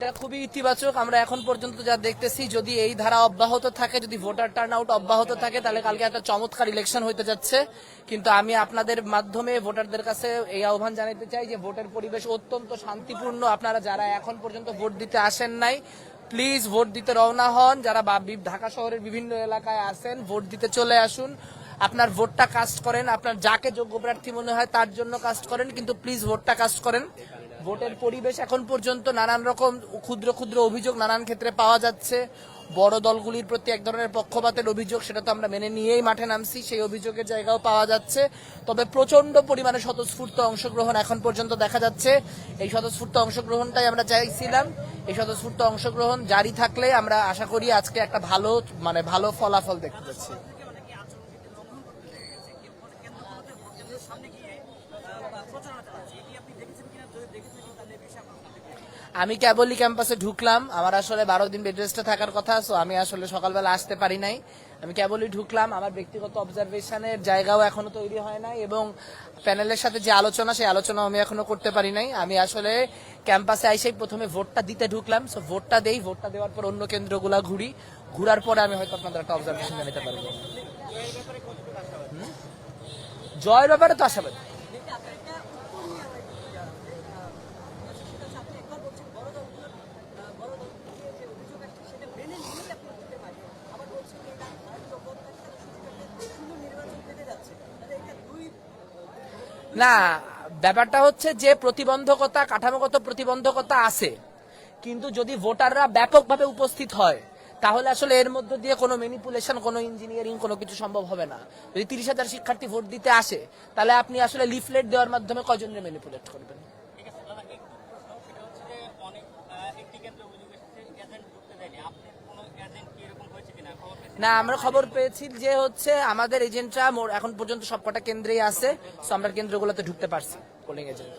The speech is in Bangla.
এটা খুবই ইতিবাচক। আমরা এখন পর্যন্ত যা দেখতেছি, যদি এই ধারা অব্যাহত থাকে, যদি ভোটার টার্ন আউট অব্যাহত থাকে, তাহলে কালকে একটা চমৎকার ইলেকশন হইতে যাচ্ছে। কিন্তু আমি আপনাদের মাধ্যমে ভোটারদের কাছে এই আহ্বান জানাতে চাই যে ভোটের পরিবেশ অত্যন্ত শান্তিপূর্ণ। আপনারা যারা এখন পর্যন্ত ভোট দিতে আসেন নাই, প্লিজ ভোট দিতে রওনা হন। যারা ঢাকা শহরের বিভিন্ন এলাকায় আছেন, ভোট দিতে চলে আসুন। আপনার ভোটটা কাস্ট করেন, আপনার যাকে যোগ্য প্রার্থী মনে হয় তার জন্য কাস্ট করেন, কিন্তু প্লিজ ভোটটা কাস্ট করেন। ভোটের পরিবেশ এখন পর্যন্ত নানান রকম ক্ষুদ্র ক্ষুদ্র অভিযোগ নানান ক্ষেত্রে পাওয়া যাচ্ছে। বড় দলগুলির প্রতি এক ধরনের পক্ষপাতের অভিযোগ, সেটা তো আমরা মেনে নিয়েই মাঠে নামছি, সেই অভিযোগের জায়গাও পাওয়া যাচ্ছে। তবে প্রচন্ড পরিমাণে স্বতঃস্ফূর্ত অংশগ্রহণ এখন পর্যন্ত দেখা যাচ্ছে। এই স্বতঃস্ফূর্ত অংশগ্রহণটাই আমরা চাইছিলাম। এই স্বতঃস্ফূর্ত অংশগ্রহণ জারি থাকলে আমরা আশা করি আজকে একটা ভালো ফলাফল দেখতে পাচ্ছি। আমি কেবলই ক্যাম্পাসে ঢুকলাম। আমার আসলে 12 দিন বেড রেস্টে থাকার কথা, সো আমি আসলে সকালবেলা আসতে পারি নাই। আমি কেবলই ঢুকলাম। আমার ব্যক্তিগত অবজারভেশনের জায়গাও এখনো তৈরি হয় নাই, এবং প্যানেলের সাথে যে আলোচনা, সেই আলোচনাও আমি এখনো করতে পারি নাই। আমি আসলে ক্যাম্পাসে আইসেই প্রথমে ভোটটা দিতে ঢুকলাম। সো ভোটটা দেই, ভোটটা দেওয়ার পর অন্য কেন্দ্রগুলা ঘুরার পরে আমি হয়তো আপনাদের একটা অবজারভেশন জানাতে পারবো। জয়ের ব্যাপারে তো আশাবাদী। না, ব্যাপারটা হচ্ছে যে প্রতিবন্ধকতা, কাঠামোগত প্রতিবন্ধকতা আছে, কিন্তু যদি ভোটাররা ব্যাপকভাবে উপস্থিত হয়, তাহলে আসলে এর মধ্য দিয়ে কোনো ম্যানিপুলেশন, কোনো ইঞ্জিনিয়ারিং, কোনো কিছু সম্ভব হবে না। যদি 30,000 শিক্ষার্থী ভোট দিতে আসে, তাহলে আপনি আসলে লিফলেট দেওয়ার মাধ্যমে কয়জনের ম্যানিপুলেট করবেন? না, আমরা খবর পেয়েছি যে আমাদের এজেন্টরা এখন পর্যন্ত সবকটা কেন্দ্রেই আছে। সো আমরা কেন্দ্রগুলোতে ঢুকতে পারছি পোলিং এজেন্ট।